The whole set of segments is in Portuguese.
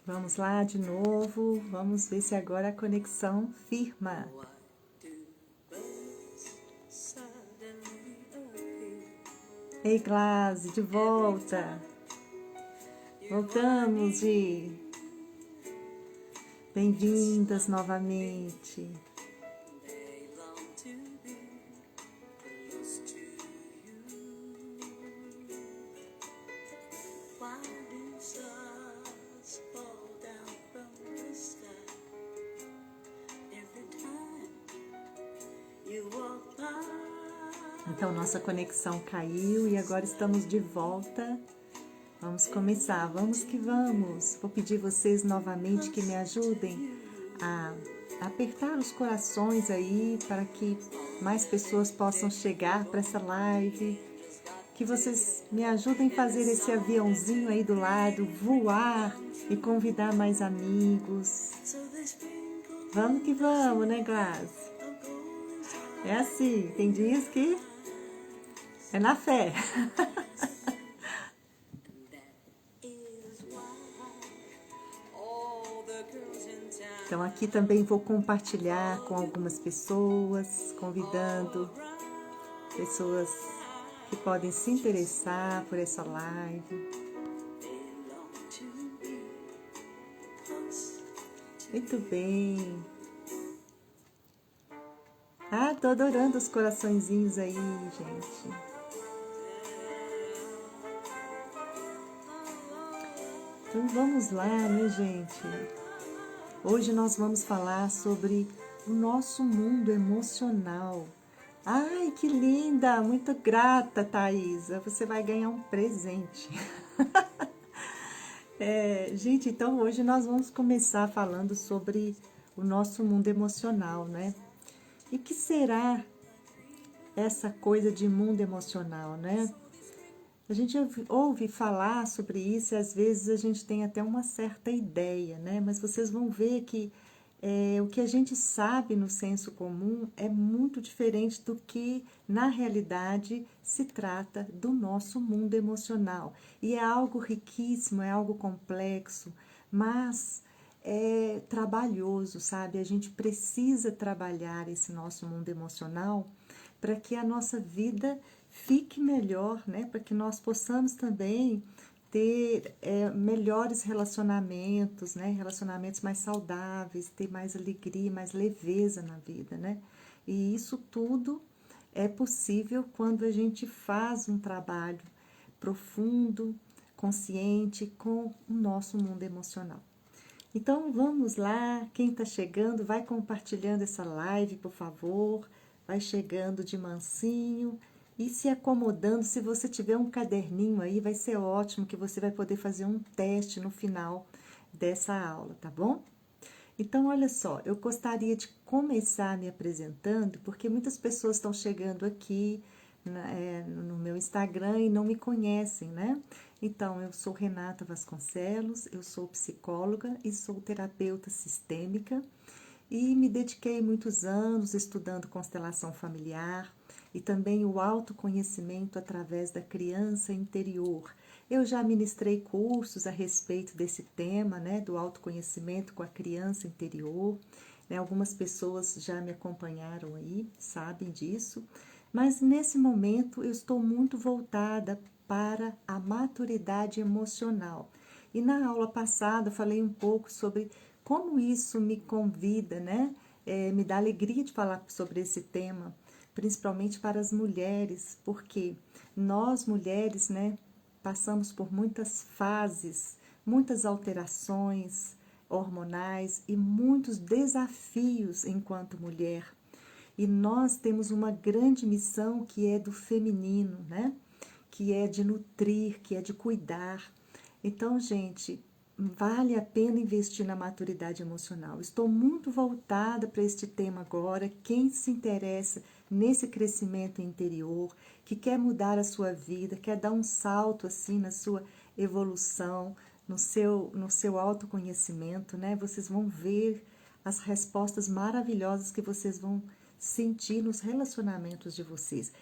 Vamos lá de novo, vamos ver se agora a conexão firma. Ei, Glaze, de volta. Voltamos de... Bem-vindas novamente. Então, nossa conexão caiu e agora estamos de volta. Vamos começar, vamos que vamos. Vou pedir vocês novamente que me ajudem a apertar os corações aí para que mais pessoas possam chegar para essa live. Que vocês me ajudem a fazer esse aviãozinho aí do lado, voar e convidar mais amigos. Vamos que vamos, né, Glaze? É assim, tem dias que é na fé. Então aqui também vou compartilhar com algumas pessoas, convidando pessoas que podem se interessar por essa live. Muito bem. Ah, tô adorando os coraçõezinhos aí, gente. Então vamos lá, né, gente? Hoje nós vamos falar sobre o nosso mundo emocional. Ai, que linda! Muito grata, Thaisa. Você vai ganhar um presente. Gente, então hoje nós vamos começar falando sobre o nosso mundo emocional, né? E que será essa coisa de mundo emocional, né? A gente ouve falar sobre isso e às vezes a gente tem até uma certa ideia, né? Mas vocês vão ver que o que a gente sabe no senso comum é muito diferente do que na realidade se trata do nosso mundo emocional. E é algo riquíssimo, é algo complexo, mas é trabalhoso, sabe? A gente precisa trabalhar esse nosso mundo emocional para que a nossa vida fique melhor, né? Para que nós possamos também ter melhores relacionamentos, né? Relacionamentos mais saudáveis, ter mais alegria, mais leveza na vida, né? E isso tudo é possível quando a gente faz um trabalho profundo, consciente com o nosso mundo emocional. Então vamos lá, quem está chegando, vai compartilhando essa live, por favor, vai chegando de mansinho e se acomodando. Se você tiver um caderninho aí, vai ser ótimo que você vai poder fazer um teste no final dessa aula, tá bom? Então, olha só, eu gostaria de começar me apresentando, porque muitas pessoas estão chegando aqui no meu Instagram e não me conhecem, né? Então, eu sou Renata Vasconcelos, eu sou psicóloga e sou terapeuta sistêmica e me dediquei muitos anos estudando constelação familiar e também o autoconhecimento através da criança interior. Eu já ministrei cursos a respeito desse tema, né, do autoconhecimento com a criança interior. Né, algumas pessoas já me acompanharam aí, sabem disso. Mas nesse momento eu estou muito voltada para a maturidade emocional. E na aula passada eu falei um pouco sobre como isso me convida, né? Me dá alegria de falar sobre esse tema, principalmente para as mulheres, porque nós mulheres, né, passamos por muitas fases, muitas alterações hormonais e muitos desafios enquanto mulher. E nós temos uma grande missão que é do feminino, né? Que é de nutrir, que é de cuidar. Então, gente, vale a pena investir na maturidade emocional. Estou muito voltada para este tema agora. Quem se interessa nesse crescimento interior, que quer mudar a sua vida, quer dar um salto assim na sua evolução, no seu autoconhecimento, né? Vocês vão ver as respostas maravilhosas que vocês vão sentir nos relacionamentos de vocês.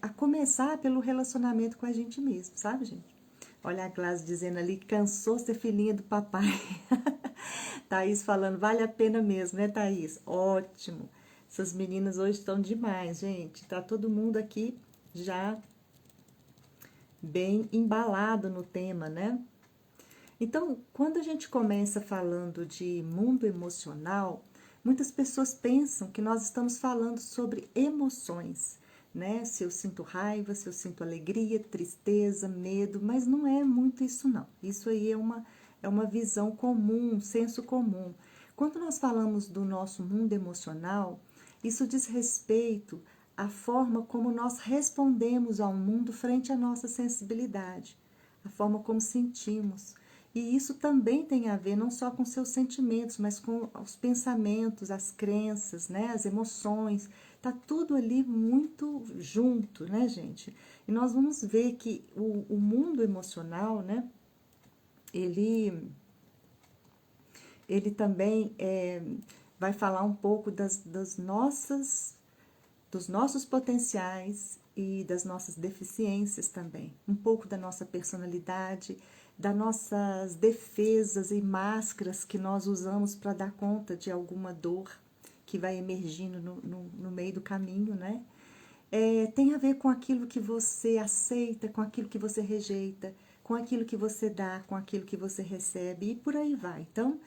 A começar pelo relacionamento com a gente mesmo, sabe, gente? Olha a Glass dizendo ali, cansou ser filhinha do papai. Thaís falando, vale a pena mesmo, né, Thaís? Ótimo. Essas meninas hoje estão demais, gente. Tá todo mundo aqui já bem embalado no tema, né? Então, quando a gente começa falando de mundo emocional, muitas pessoas pensam que nós estamos falando sobre emoções, né? Se eu sinto raiva, se eu sinto alegria, tristeza, medo, mas não é muito isso não. Isso aí é uma visão comum, um senso comum. Quando nós falamos do nosso mundo emocional, isso diz respeito à forma como nós respondemos ao mundo frente à nossa sensibilidade, a forma como sentimos. E isso também tem a ver não só com seus sentimentos, mas com os pensamentos, as crenças, né, as emoções. Tá tudo ali muito junto, né, gente? E nós vamos ver que o mundo emocional, né, ele também vai falar um pouco dos nossos potenciais e das nossas deficiências também, um pouco da nossa personalidade, das nossas defesas e máscaras que nós usamos para dar conta de alguma dor que vai emergindo no meio do caminho, né? Tem a ver com aquilo que você aceita, com aquilo que você rejeita, com aquilo que você dá, com aquilo que você recebe e por aí vai. Então,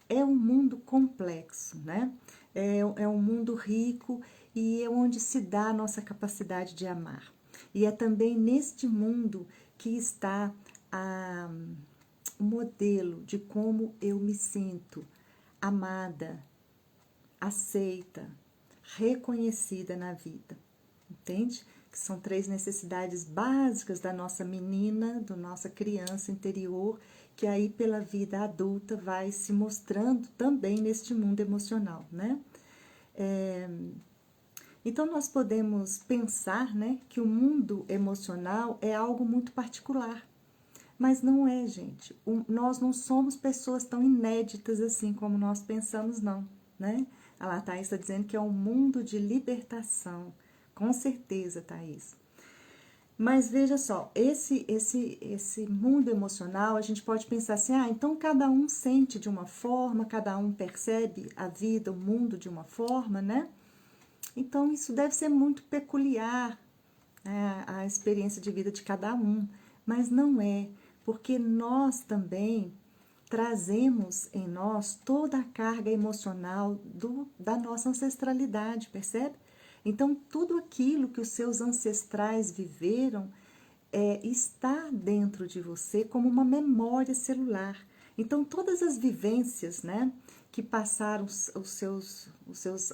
é um mundo complexo, né? É um mundo rico e é onde se dá a nossa capacidade de amar. E é também neste mundo que está o modelo de como eu me sinto amada, aceita, reconhecida na vida. Entende? Que são 3 necessidades básicas da nossa menina, da nossa criança interior, que aí pela vida adulta vai se mostrando também neste mundo emocional, né? Então nós podemos pensar, né, que o mundo emocional é algo muito particular, mas não é, gente. Nós não somos pessoas tão inéditas assim como nós pensamos, não, né? A Thaís está dizendo que é um mundo de libertação. Com certeza, Thaís. Mas veja só, esse mundo emocional, a gente pode pensar assim, então cada um sente de uma forma, cada um percebe a vida, o mundo de uma forma, né? Então isso deve ser muito peculiar, né, a experiência de vida de cada um, mas não é, porque nós também trazemos em nós toda a carga emocional da nossa ancestralidade, percebe? Então, tudo aquilo que os seus ancestrais viveram está dentro de você como uma memória celular. Então, todas as vivências, né, que passaram os seus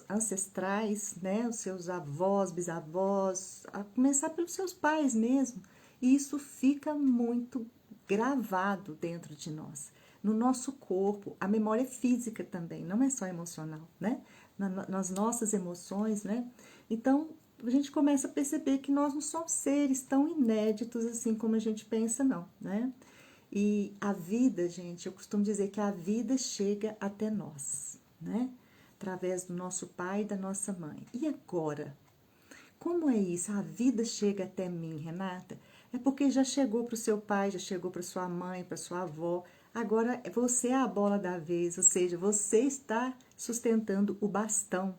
ancestrais, né, os seus avós, bisavós, a começar pelos seus pais mesmo, e isso fica muito gravado dentro de nós, no nosso corpo, a memória física também, não é só emocional, né? Nas nossas emoções, né? Então, a gente começa a perceber que nós não somos seres tão inéditos assim como a gente pensa, não, né? E a vida, gente, eu costumo dizer que a vida chega até nós, né? Através do nosso pai e da nossa mãe. E agora? Como é isso? A vida chega até mim, Renata? É porque já chegou para o seu pai, já chegou para sua mãe, para sua avó. Agora você é a bola da vez, ou seja, você está sustentando o bastão.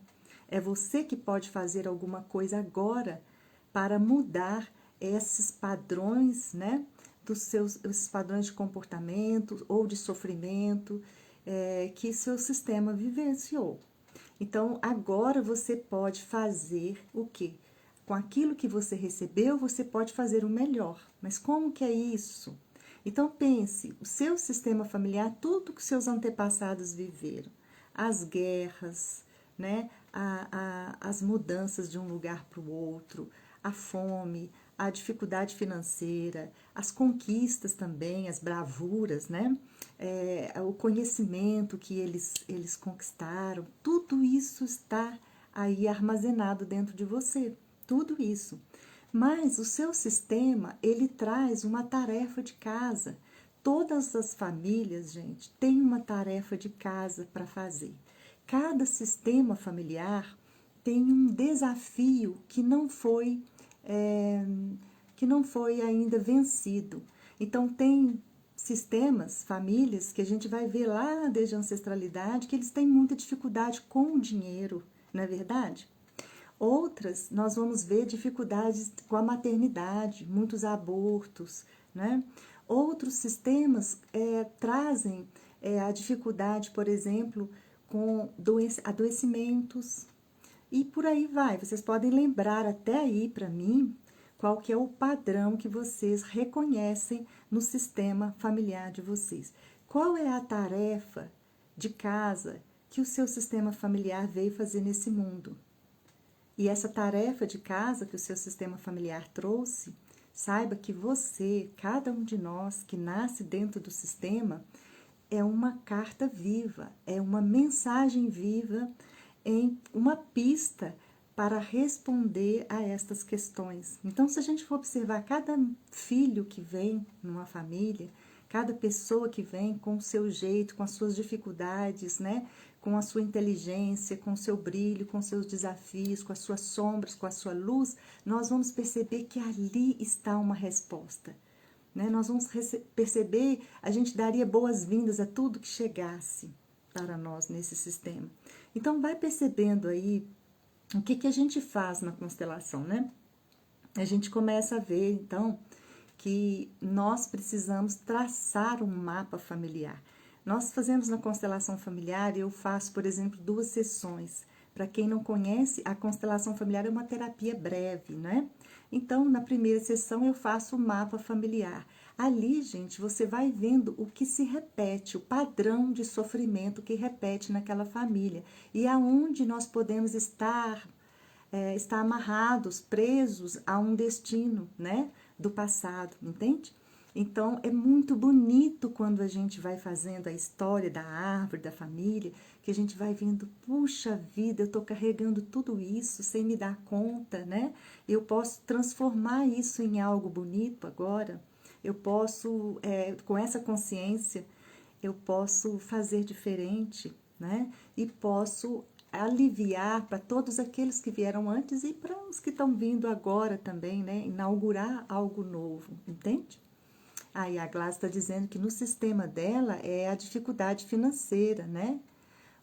É você que pode fazer alguma coisa agora para mudar esses padrões, né? Esses padrões de comportamento ou de sofrimento que seu sistema vivenciou. Então, agora você pode fazer o quê? Com aquilo que você recebeu, você pode fazer o melhor. Mas como que é isso? Então, pense, o seu sistema familiar, tudo que seus antepassados viveram, as guerras, né? As mudanças de um lugar para o outro, a fome, a dificuldade financeira, as conquistas também, as bravuras, né? O conhecimento que eles conquistaram, tudo isso está aí armazenado dentro de você, tudo isso. Mas o seu sistema, ele traz uma tarefa de casa. Todas as famílias, gente, têm uma tarefa de casa para fazer. Cada sistema familiar tem um desafio que não foi ainda vencido. Então, tem sistemas, famílias, que a gente vai ver lá desde a ancestralidade, que eles têm muita dificuldade com o dinheiro, não é verdade? Outras, nós vamos ver dificuldades com a maternidade, muitos abortos, né? Outros sistemas trazem a dificuldade, por exemplo, com adoecimentos, e por aí vai. Vocês podem lembrar até aí para mim qual que é o padrão que vocês reconhecem no sistema familiar de vocês. Qual é a tarefa de casa que o seu sistema familiar veio fazer nesse mundo? E essa tarefa de casa que o seu sistema familiar trouxe, saiba que você, cada um de nós que nasce dentro do sistema, é uma carta viva, é uma mensagem viva, em uma pista para responder a estas questões. Então, se a gente for observar cada filho que vem numa família, cada pessoa que vem com o seu jeito, com as suas dificuldades, né? Com a sua inteligência, com o seu brilho, com os seus desafios, com as suas sombras, com a sua luz, nós vamos perceber que ali está uma resposta. Né? Nós vamos perceber, a gente daria boas-vindas a tudo que chegasse para nós nesse sistema. Então, vai percebendo aí o que a gente faz na constelação, né? A gente começa a ver, então, que nós precisamos traçar um mapa familiar. Nós fazemos na constelação familiar, eu faço, por exemplo, 2 sessões. Para quem não conhece, a constelação familiar é uma terapia breve, né? Então, na primeira sessão, eu faço o mapa familiar. Ali, gente, você vai vendo o que se repete, o padrão de sofrimento que repete naquela família. E aonde nós podemos estar amarrados, presos a um destino, né, do passado, entende? Então, é muito bonito quando a gente vai fazendo a história da árvore, da família, que a gente vai vendo, puxa vida, eu estou carregando tudo isso sem me dar conta, né? Eu posso transformar isso em algo bonito agora, eu posso, com essa consciência, eu posso fazer diferente, né? E posso aliviar para todos aqueles que vieram antes e para os que estão vindo agora também, né? Inaugurar algo novo, entende? Aí a Glass está dizendo que no sistema dela é a dificuldade financeira, né?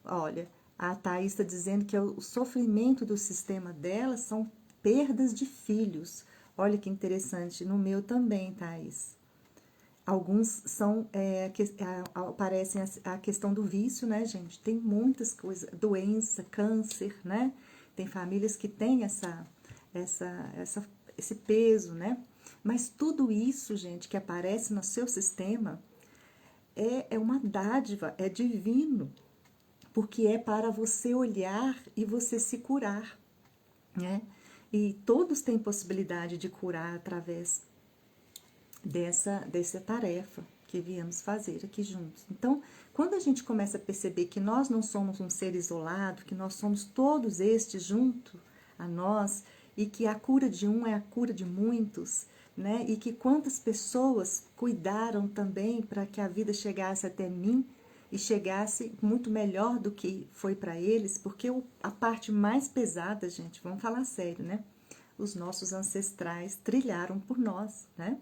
Olha, a Thaís está dizendo que o sofrimento do sistema dela são perdas de filhos. Olha que interessante, no meu também, Thaís. Alguns são, aparecem a questão do vício, né, gente? Tem muitas coisas, doença, câncer, né? Tem famílias que têm esse peso, né? Mas tudo isso, gente, que aparece no seu sistema é uma dádiva, é divino, porque é para você olhar e você se curar, né? E todos têm possibilidade de curar através dessa tarefa que viemos fazer aqui juntos. Então, quando a gente começa a perceber que nós não somos um ser isolado, que nós somos todos estes junto a nós, e que a cura de um é a cura de muitos, né? E que quantas pessoas cuidaram também para que a vida chegasse até mim e chegasse muito melhor do que foi para eles, porque a parte mais pesada, gente, vamos falar sério, né? Os nossos ancestrais trilharam por nós, né?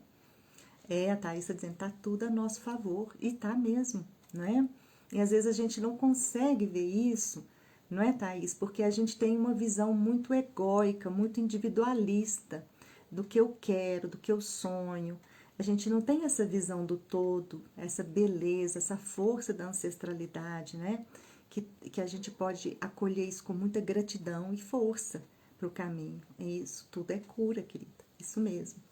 A Thaís está dizendo, tá tudo a nosso favor, e tá mesmo, não é? E às vezes a gente não consegue ver isso, não é, Thaís? Porque a gente tem uma visão muito egóica, muito individualista do que eu quero, do que eu sonho. A gente não tem essa visão do todo, essa beleza, essa força da ancestralidade, né? Que a gente pode acolher isso com muita gratidão e força para o caminho. Isso tudo é cura, querida, isso mesmo.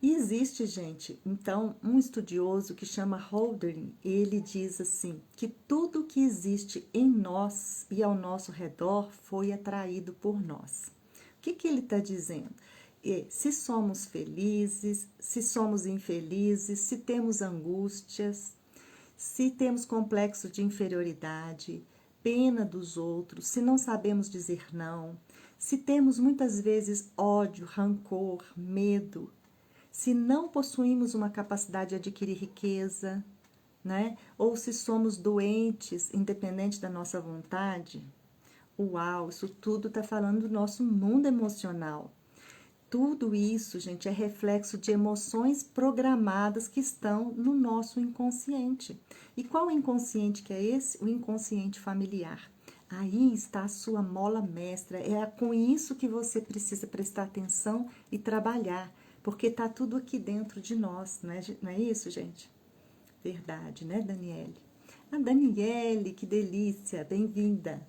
E existe, gente, então, um estudioso que chama Hölderlin, ele diz assim, que tudo que existe em nós e ao nosso redor foi atraído por nós. O que ele está dizendo? Se somos felizes, se somos infelizes, se temos angústias, se temos complexo de inferioridade, pena dos outros, se não sabemos dizer não, se temos muitas vezes ódio, rancor, medo, se não possuímos uma capacidade de adquirir riqueza, né? Ou se somos doentes, independente da nossa vontade. Uau, isso tudo está falando do nosso mundo emocional. tudo isso, gente, é reflexo de emoções programadas que estão no nosso inconsciente. E qual inconsciente que é esse? O inconsciente familiar. Aí está a sua mola mestra. É com isso que você precisa prestar atenção e trabalhar, porque está tudo aqui dentro de nós, não é isso, gente? Verdade, né, Daniele? A Daniele, que delícia, bem-vinda.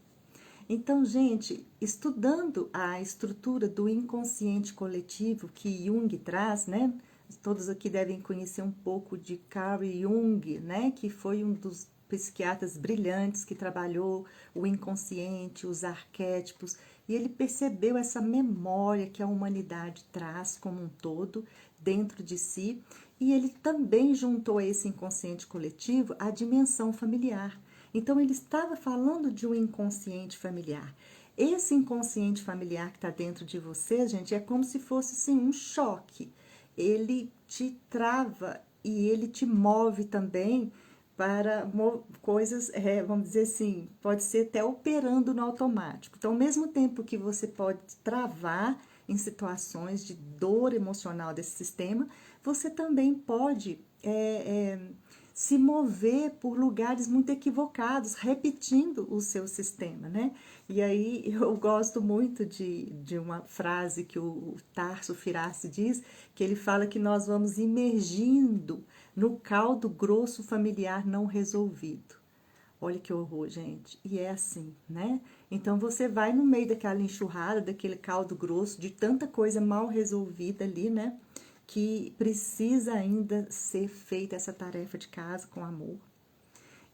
Então, gente, estudando a estrutura do inconsciente coletivo que Jung traz, né? Todos aqui devem conhecer um pouco de Carl Jung, né? Que foi um dos psiquiatras brilhantes que trabalhou o inconsciente, os arquétipos, e ele percebeu essa memória que a humanidade traz como um todo dentro de si, e ele também juntou a esse inconsciente coletivo a dimensão familiar. Então, ele estava falando de um inconsciente familiar. Esse inconsciente familiar que está dentro de você, gente, é como se fosse assim, um choque. Ele te trava e ele te move também para coisas, vamos dizer assim, pode ser até operando no automático. Então, ao mesmo tempo que você pode travar em situações de dor emocional desse sistema, você também pode se mover por lugares muito equivocados, repetindo o seu sistema, né? E aí eu gosto muito de uma frase que o Tarso Firassi diz, que ele fala que nós vamos imergindo no caldo grosso familiar não resolvido. Olha que horror, gente. E é assim, né? Então você vai no meio daquela enxurrada, daquele caldo grosso, de tanta coisa mal resolvida ali, né? Que precisa ainda ser feita essa tarefa de casa com amor.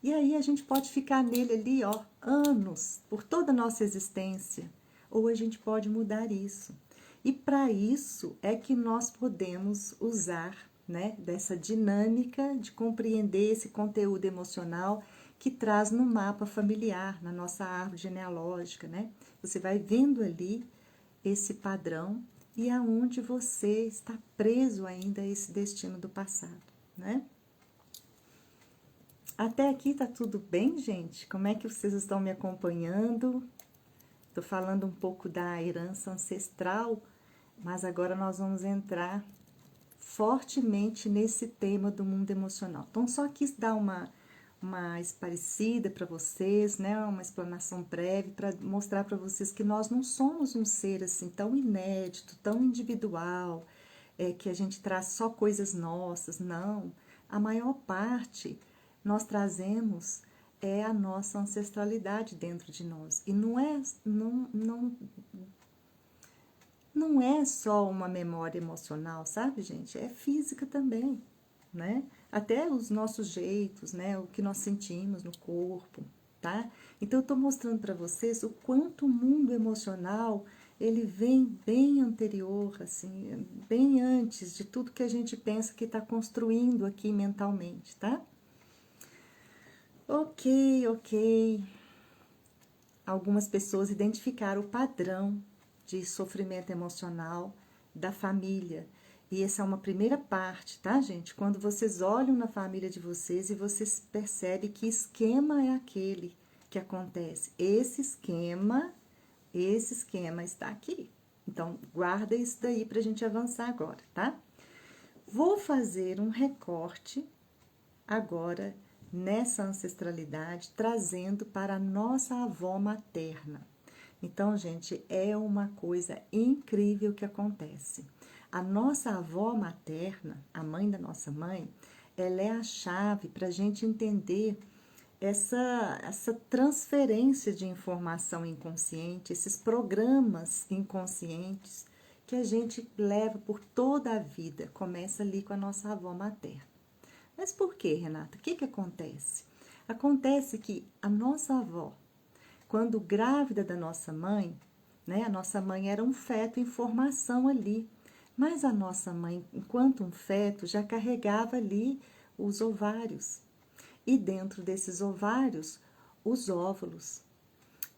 E aí a gente pode ficar nele ali, ó, anos, por toda a nossa existência. Ou a gente pode mudar isso. E para isso é que nós podemos usar, né, dessa dinâmica de compreender esse conteúdo emocional que traz no mapa familiar, na nossa árvore genealógica, né? Você vai vendo ali esse padrão e aonde você está preso ainda a esse destino do passado, né? Até aqui tá tudo bem, gente? Como é que vocês estão me acompanhando? Tô falando um pouco da herança ancestral, mas agora nós vamos entrar fortemente nesse tema do mundo emocional. Então, só quis dar uma esparecida para vocês, né? Uma explanação breve para mostrar para vocês que nós não somos um ser assim tão inédito, tão individual, que a gente traz só coisas nossas, não. A maior parte nós trazemos a nossa ancestralidade dentro de nós. E não é só uma memória emocional, sabe, gente? É física também, né? Até os nossos jeitos, né? O que nós sentimos no corpo, tá? Então, eu tô mostrando para vocês o quanto o mundo emocional, ele vem bem anterior, assim, bem antes de tudo que a gente pensa que está construindo aqui mentalmente, tá? Ok. Algumas pessoas identificaram o padrão de sofrimento emocional da família. E essa é uma primeira parte, tá, gente? Quando vocês olham na família de vocês e vocês percebem que esquema é aquele que acontece. Esse esquema está aqui. Então, guarda isso daí pra gente avançar agora, tá? Vou fazer um recorte agora nessa ancestralidade, trazendo para a nossa avó materna. Então, gente, é uma coisa incrível que acontece. A nossa avó materna, a mãe da nossa mãe, ela é a chave para a gente entender essa transferência de informação inconsciente, esses programas inconscientes que a gente leva por toda a vida. Começa ali com a nossa avó materna. Mas por que, Renata? O que acontece? Acontece que a nossa avó, quando grávida da nossa mãe, né? A nossa mãe era um feto em formação ali, mas a nossa mãe, enquanto um feto, já carregava ali os ovários. E dentro desses ovários, os óvulos.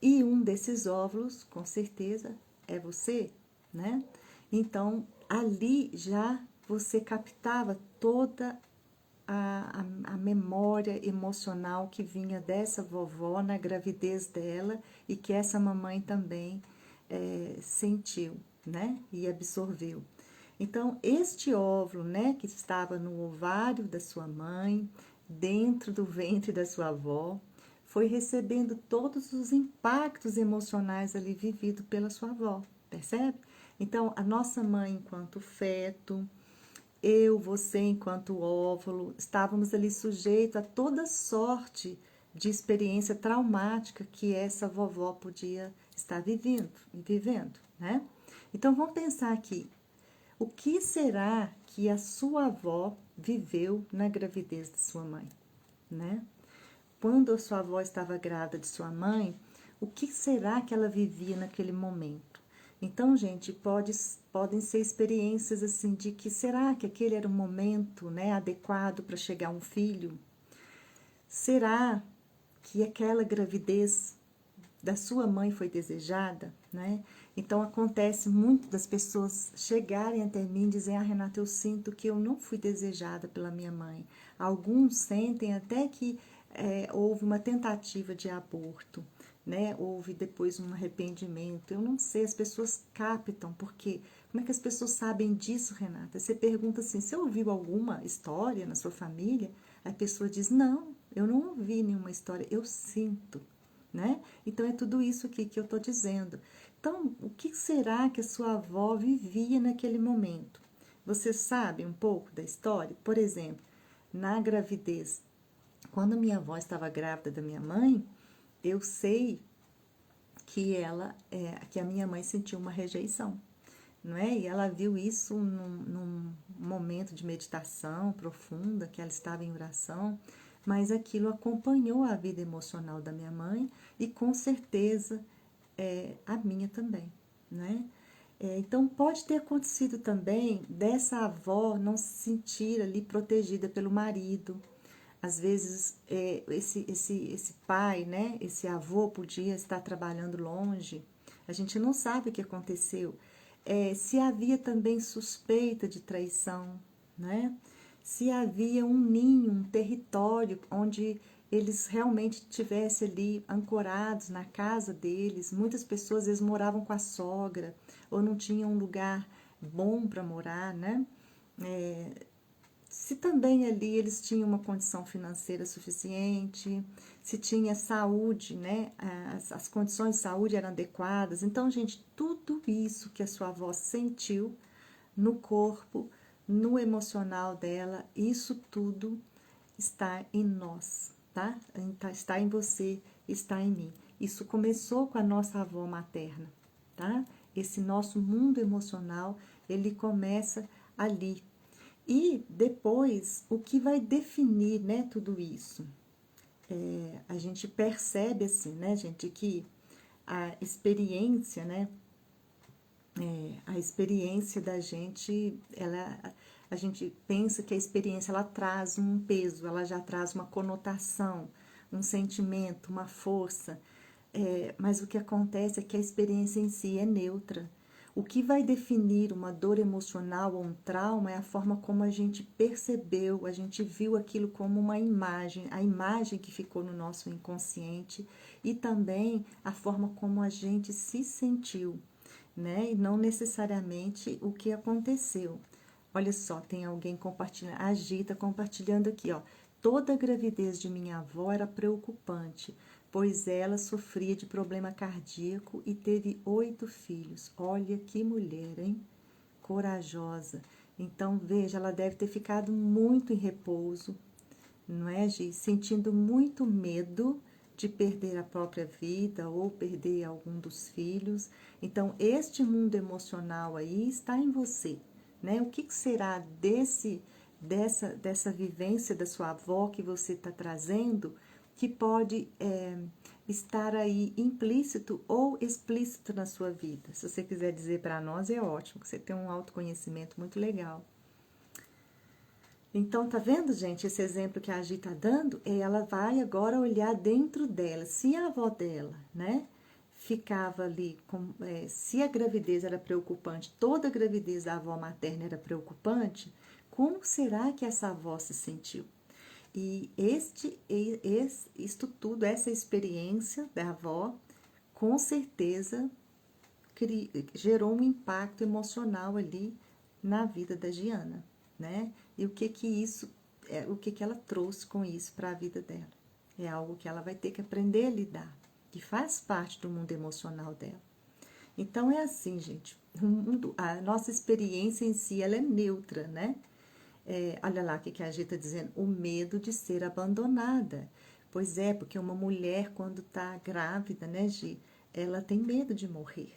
E um desses óvulos, com certeza, é você, né? Então, ali já você captava toda a memória emocional que vinha dessa vovó na gravidez dela e que essa mamãe também sentiu. né? E absorveu. Então, este óvulo, né, que estava no ovário da sua mãe, dentro do ventre da sua avó, foi recebendo todos os impactos emocionais ali vividos pela sua avó, percebe? Então, a nossa mãe enquanto feto, eu, você enquanto óvulo, estávamos ali sujeitos a toda sorte de experiência traumática que essa vovó podia estar vivendo, né? Então, vamos pensar aqui, o que será que a sua avó viveu na gravidez de sua mãe, né? Quando a sua avó estava grávida de sua mãe, o que será que ela vivia naquele momento? Então, gente, podem ser experiências assim de que será que aquele era o momento, né, adequado para chegar um filho? Será que aquela gravidez da sua mãe foi desejada, né? Então acontece muito das pessoas chegarem até mim e dizer: ah, Renata, eu sinto que eu não fui desejada pela minha mãe. Alguns sentem até que houve uma tentativa de aborto, né? Houve depois um arrependimento. Eu não sei, as pessoas captam, porque como é que as pessoas sabem disso, Renata? Você pergunta assim: você ouviu alguma história na sua família? A pessoa diz: não, eu não ouvi nenhuma história, eu sinto. Né? Então, é tudo isso aqui que eu estou dizendo. Então, o que será que a sua avó vivia naquele momento? Você sabe um pouco da história? Por exemplo, na gravidez, quando a minha avó estava grávida da minha mãe, eu sei que a minha mãe sentiu uma rejeição, não é? E ela viu isso num momento de meditação profunda, que ela estava em oração, mas aquilo acompanhou a vida emocional da minha mãe e com certeza a minha também, né? Então pode ter acontecido também dessa avó não se sentir ali protegida pelo marido. Às vezes esse pai, né, esse avô podia estar trabalhando longe. A gente não sabe o que aconteceu. Se havia também suspeita de traição, né? Se havia um ninho, um território onde eles realmente estivessem ali ancorados na casa deles. Muitas pessoas às vezes moravam com a sogra ou não tinham um lugar bom para morar, né? Se também ali eles tinham uma condição financeira suficiente, se tinha saúde, né? As condições de saúde eram adequadas. Então, gente, tudo isso que a sua avó sentiu no corpo, no emocional dela, isso tudo está em nós, tá? Está em você, está em mim. Isso começou com a nossa avó materna, tá? Esse nosso mundo emocional, ele começa ali. E depois, o que vai definir, né, tudo isso? A gente percebe assim, né, gente, que a experiência, né, a experiência da gente, a gente pensa que a experiência ela traz um peso, ela já traz uma conotação, um sentimento, uma força. Mas o que acontece é que a experiência em si é neutra. O que vai definir uma dor emocional ou um trauma é a forma como a gente percebeu, a gente viu aquilo como uma imagem, a imagem que ficou no nosso inconsciente e também a forma como a gente se sentiu, né? E não necessariamente o que aconteceu. Olha só, tem alguém compartilhando, a Gita compartilhando aqui, ó. Toda a gravidez de minha avó era preocupante, pois ela sofria de problema cardíaco e teve 8 filhos. Olha que mulher, hein? Corajosa. Então, veja, ela deve ter ficado muito em repouso, não é, Gi? Sentindo muito medo de perder a própria vida ou perder algum dos filhos. Então, este mundo emocional aí está em você, né? O que será dessa vivência da sua avó que você está trazendo que pode estar aí implícito ou explícito na sua vida? Se você quiser dizer para nós, é ótimo, que você tem um autoconhecimento muito legal. Então, tá vendo, gente, esse exemplo que a Gi tá dando? Ela vai agora olhar dentro dela. Se a avó dela, né, ficava ali, se a gravidez era preocupante, toda a gravidez da avó materna era preocupante, como será que essa avó se sentiu? E isto tudo, essa experiência da avó, com certeza gerou um impacto emocional ali na vida da Giana, né? E o que ela trouxe com isso para a vida dela. É algo que ela vai ter que aprender a lidar, que faz parte do mundo emocional dela. Então, é assim, gente, a nossa experiência em si, ela é neutra, né? Olha lá o que a Gi está dizendo, o medo de ser abandonada. Pois é, porque uma mulher, quando está grávida, né, Gi, ela tem medo de morrer,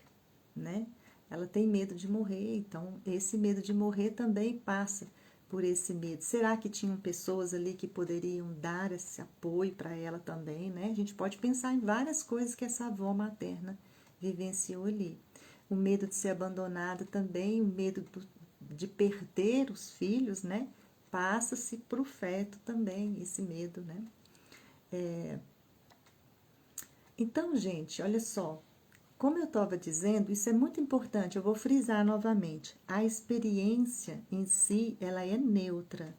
né? Ela tem medo de morrer, então esse medo de morrer também passa por esse medo. Será que tinham pessoas ali que poderiam dar esse apoio para ela também, né? A gente pode pensar em várias coisas que essa avó materna vivenciou ali. O medo de ser abandonada também, o medo de perder os filhos, né? Passa-se para o feto também, esse medo, né? Então, gente, olha só. Como eu estava dizendo, isso é muito importante, eu vou frisar novamente. A experiência em si, ela é neutra.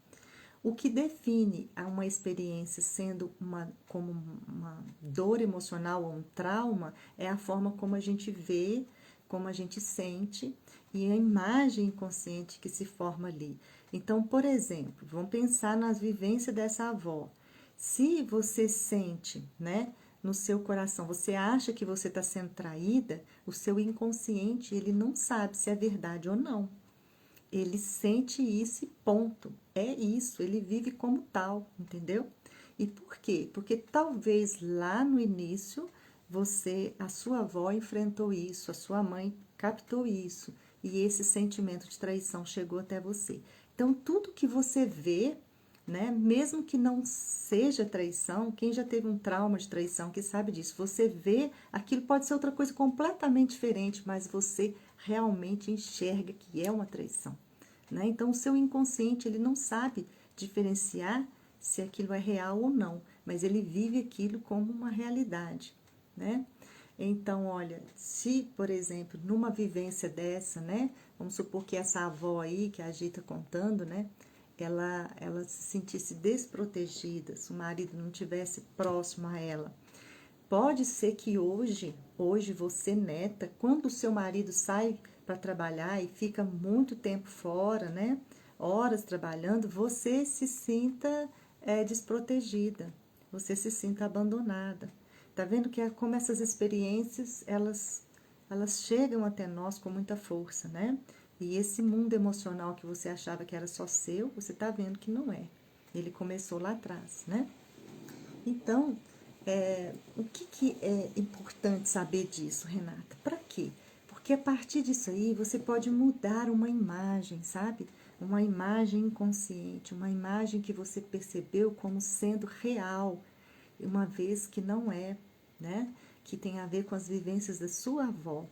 O que define uma experiência sendo como uma dor emocional ou um trauma é a forma como a gente vê, como a gente sente e a imagem inconsciente que se forma ali. Então, por exemplo, vamos pensar nas vivências dessa avó. Se você sente, né, no seu coração, você acha que você está sendo traída, o seu inconsciente, ele não sabe se é verdade ou não. Ele sente isso e ponto. É isso, ele vive como tal, entendeu? E por quê? Porque talvez lá no início a sua avó enfrentou isso, a sua mãe captou isso, e esse sentimento de traição chegou até você. Então, tudo que você vê, né, mesmo que não seja traição, quem já teve um trauma de traição que sabe disso, você vê, aquilo pode ser outra coisa completamente diferente, mas você realmente enxerga que é uma traição, né? Então, o seu inconsciente, ele não sabe diferenciar se aquilo é real ou não, mas ele vive aquilo como uma realidade, né? Então, olha, se, por exemplo, numa vivência dessa, né? Vamos supor que essa avó aí, que a Gi tá contando, né? Ela se sentisse desprotegida, se o marido não tivesse próximo a ela. Pode ser que hoje você, neta, quando o seu marido sai para trabalhar e fica muito tempo fora, né? Horas trabalhando, você se sinta desprotegida, você se sinta abandonada. Tá vendo que como essas experiências, elas chegam até nós com muita força, né? E esse mundo emocional que você achava que era só seu, você tá vendo que não é. Ele começou lá atrás, né? Então, o que é importante saber disso, Renata? Para quê? Porque a partir disso aí você pode mudar uma imagem, sabe? Uma imagem inconsciente, uma imagem que você percebeu como sendo real, uma vez que não é, né? Que tem a ver com as vivências da sua avó.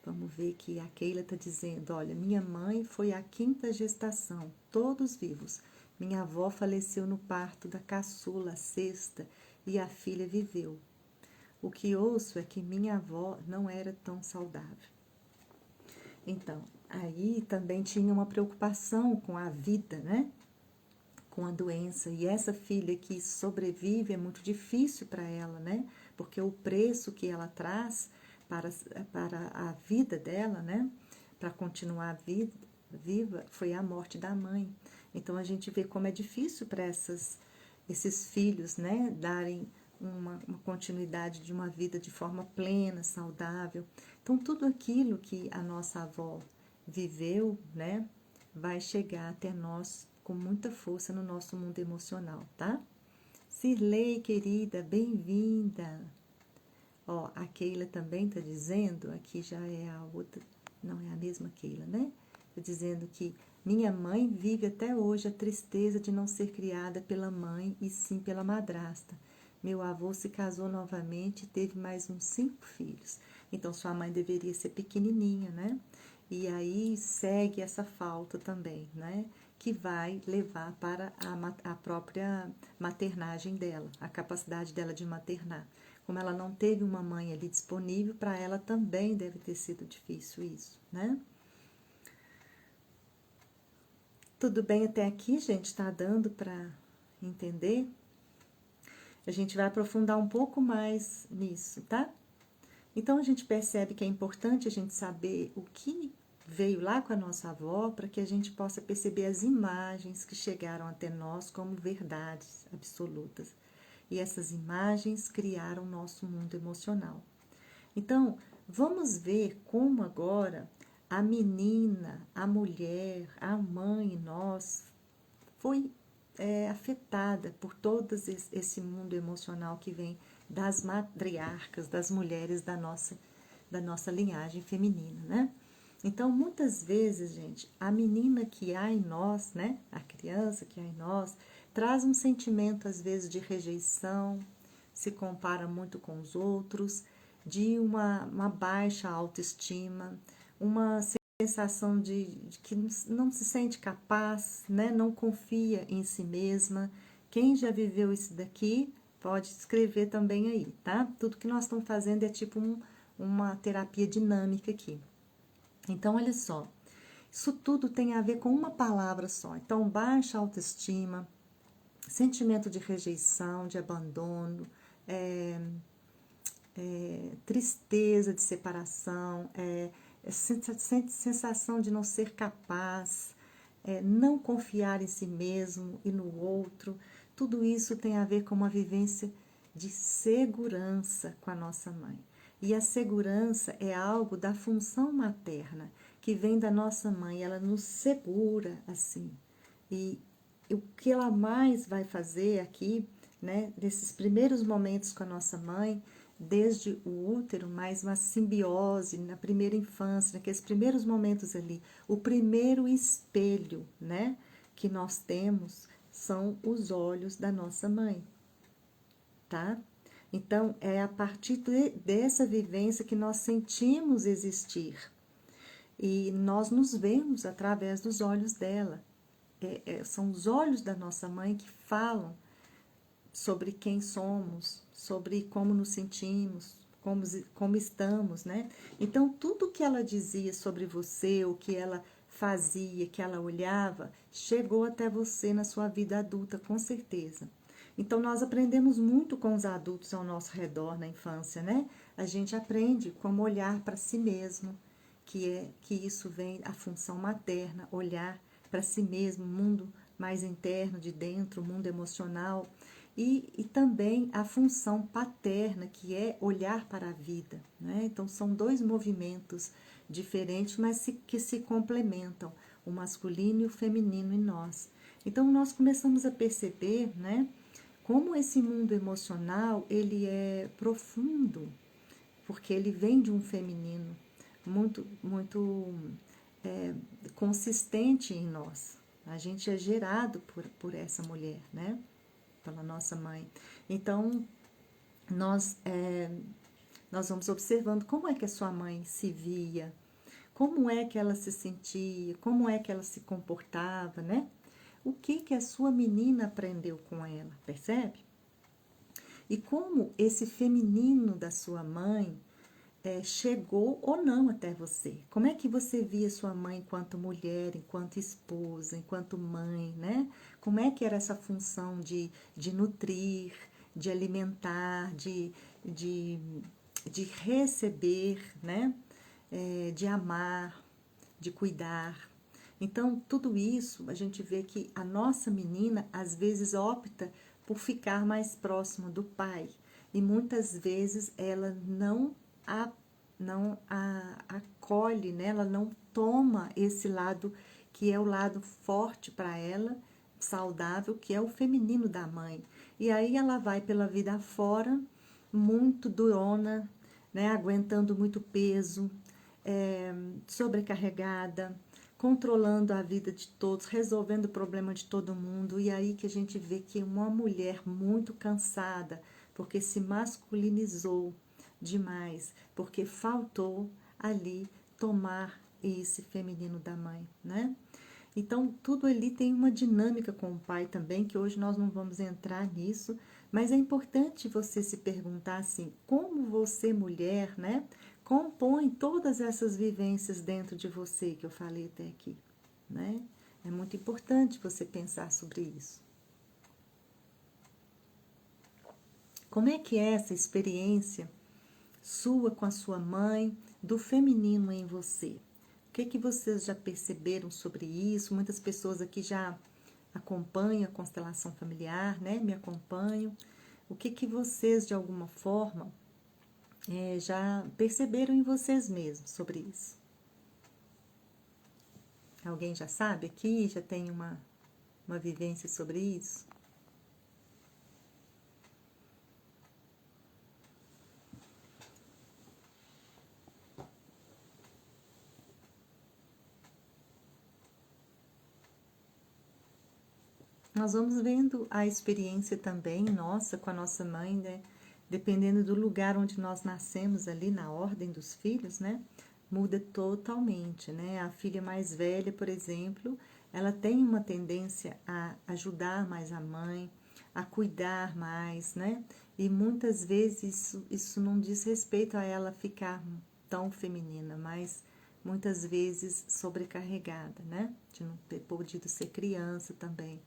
Vamos ver que a Keila está dizendo, olha, minha mãe foi a 5ª gestação, todos vivos. Minha avó faleceu no parto da caçula, a 6ª, e a filha viveu. O que ouço é que minha avó não era tão saudável. Então, aí também tinha uma preocupação com a vida, né? Com a doença. E essa filha que sobrevive é muito difícil para ela, né? Porque o preço que ela traz para a vida dela, né? Para continuar viva, foi a morte da mãe. Então, a gente vê como é difícil para esses filhos, né? Darem uma continuidade de uma vida de forma plena, saudável. Então, tudo aquilo que a nossa avó viveu, né? Vai chegar até nós com muita força no nosso mundo emocional, tá? Cirlei, querida, bem-vinda. Ó, a Keila também tá dizendo, aqui já é a outra, não é a mesma Keila, né? Tá dizendo que minha mãe vive até hoje a tristeza de não ser criada pela mãe e sim pela madrasta. Meu avô se casou novamente e teve mais uns 5 filhos. Então, sua mãe deveria ser pequenininha, né? E aí segue essa falta também, né? Que vai levar para a própria maternagem dela, a capacidade dela de maternar. Como ela não teve uma mãe ali disponível, para ela também deve ter sido difícil isso, né? Tudo bem até aqui, gente? Tá dando para entender? A gente vai aprofundar um pouco mais nisso, tá? Então, a gente percebe que é importante a gente saber o que veio lá com a nossa avó, para que a gente possa perceber as imagens que chegaram até nós como verdades absolutas. E essas imagens criaram o nosso mundo emocional. Então, vamos ver como agora a menina, a mulher, a mãe, nós, foi afetada por todo esse mundo emocional que vem das matriarcas, das mulheres da nossa linhagem feminina, né? Então, muitas vezes, gente, a menina que há em nós, né? A criança que há em nós, traz um sentimento, às vezes, de rejeição, se compara muito com os outros, de uma baixa autoestima, uma sensação de que não se sente capaz, né? Não confia em si mesma. Quem já viveu isso daqui pode escrever também aí, tá? Tudo que nós estamos fazendo é tipo uma terapia dinâmica aqui. Então, olha só, isso tudo tem a ver com uma palavra só. Então, baixa autoestima, sentimento de rejeição, de abandono, tristeza de separação, sensação de não ser capaz, não confiar em si mesmo e no outro. Tudo isso tem a ver com uma vivência de segurança com a nossa mãe. E a segurança é algo da função materna, que vem da nossa mãe, ela nos segura assim. E o que ela mais vai fazer aqui, né, nesses primeiros momentos com a nossa mãe, desde o útero, mais uma simbiose na primeira infância, naqueles primeiros momentos ali, o primeiro espelho, né, que nós temos são os olhos da nossa mãe, tá? Então, é a partir dessa vivência que nós sentimos existir. E nós nos vemos através dos olhos dela. São os olhos da nossa mãe que falam sobre quem somos, sobre como nos sentimos, como estamos, né? Então, tudo que ela dizia sobre você, o que ela fazia, que ela olhava, chegou até você na sua vida adulta, com certeza. Então, nós aprendemos muito com os adultos ao nosso redor na infância, né? A gente aprende como olhar para si mesmo, que isso vem a função materna, olhar para si mesmo, o mundo mais interno, de dentro, o mundo emocional, e também a função paterna, que é olhar para a vida, né? Então, são dois movimentos diferentes, mas que se complementam, o masculino e o feminino em nós. Então, nós começamos a perceber, né, como esse mundo emocional, ele é profundo, porque ele vem de um feminino muito consistente em nós. A gente é gerado por essa mulher, né? Pela nossa mãe. Então, nós vamos observando como é que a sua mãe se via, como é que ela se sentia, como é que ela se comportava, né? O que a sua menina aprendeu com ela, percebe? E como esse feminino da sua mãe chegou ou não até você. Como é que você via sua mãe enquanto mulher, enquanto esposa, enquanto mãe, né? Como é que era essa função de nutrir, de alimentar, de receber, né? De amar, de cuidar. Então, tudo isso, a gente vê que a nossa menina, às vezes, opta por ficar mais próxima do pai. E muitas vezes ela não acolhe, né? Ela não toma esse lado que é o lado forte para ela, saudável, que é o feminino da mãe. E aí ela vai pela vida afora, muito durona, né? Aguentando muito peso, sobrecarregada, controlando a vida de todos, resolvendo o problema de todo mundo. E aí que a gente vê que uma mulher muito cansada, porque se masculinizou demais, porque faltou ali tomar esse feminino da mãe, né? Então, tudo ali tem uma dinâmica com o pai também, que hoje nós não vamos entrar nisso, mas é importante você se perguntar assim, como você, mulher, né, compõe todas essas vivências dentro de você que eu falei até aqui, né? É muito importante você pensar sobre isso. Como é que é essa experiência sua com a sua mãe, do feminino em você. O que vocês já perceberam sobre isso? Muitas pessoas aqui já acompanham a constelação familiar, né? Me acompanham. O que vocês, de alguma forma, já perceberam em vocês mesmos sobre isso? Alguém já sabe aqui? Já tem uma vivência sobre isso? Nós vamos vendo a experiência também nossa com a nossa mãe, né? Dependendo do lugar onde nós nascemos ali na ordem dos filhos, né? Muda totalmente, né? A filha mais velha, por exemplo, ela tem uma tendência a ajudar mais a mãe, a cuidar mais, né? E muitas vezes isso não diz respeito a ela ficar tão feminina, mas muitas vezes sobrecarregada, né? De não ter podido ser criança também.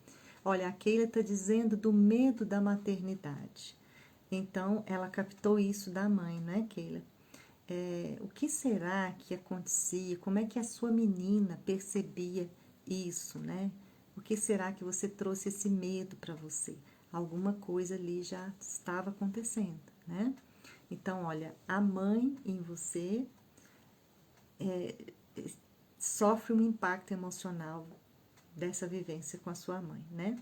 Olha, a Keila está dizendo do medo da maternidade. Então, ela captou isso da mãe, né, Keila? O que será que acontecia? Como é que a sua menina percebia isso, né? O que será que você trouxe esse medo para você? Alguma coisa ali já estava acontecendo, né? Então, olha, a mãe em você sofre um impacto emocional dessa vivência com a sua mãe, né?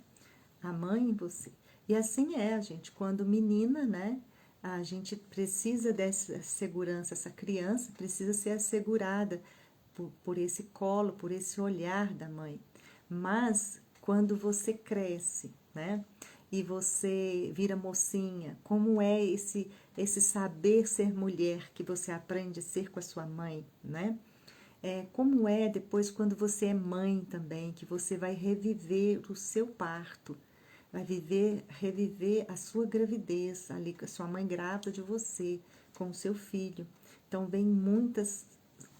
A mãe em você. E assim é, gente, quando menina, né? A gente precisa dessa segurança, essa criança precisa ser assegurada por esse colo, por esse olhar da mãe. Mas quando você cresce, né? E você vira mocinha, como é esse saber ser mulher que você aprende a ser com a sua mãe, né? Como é depois quando você é mãe também, que você vai reviver o seu parto, vai reviver a sua gravidez, ali com a sua mãe grávida de você, com o seu filho. Então, vem muitas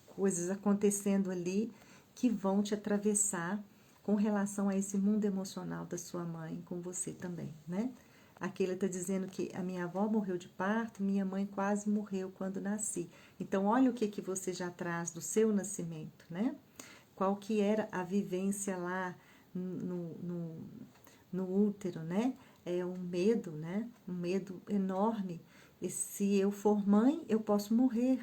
coisas acontecendo ali que vão te atravessar com relação a esse mundo emocional da sua mãe, com você também, né? Aqui ele está dizendo que a minha avó morreu de parto, minha mãe quase morreu quando nasci. Então, olha o que você já traz do seu nascimento, né? Qual que era a vivência lá no útero, né? É um medo, né? Um medo enorme. E se eu for mãe, eu posso morrer.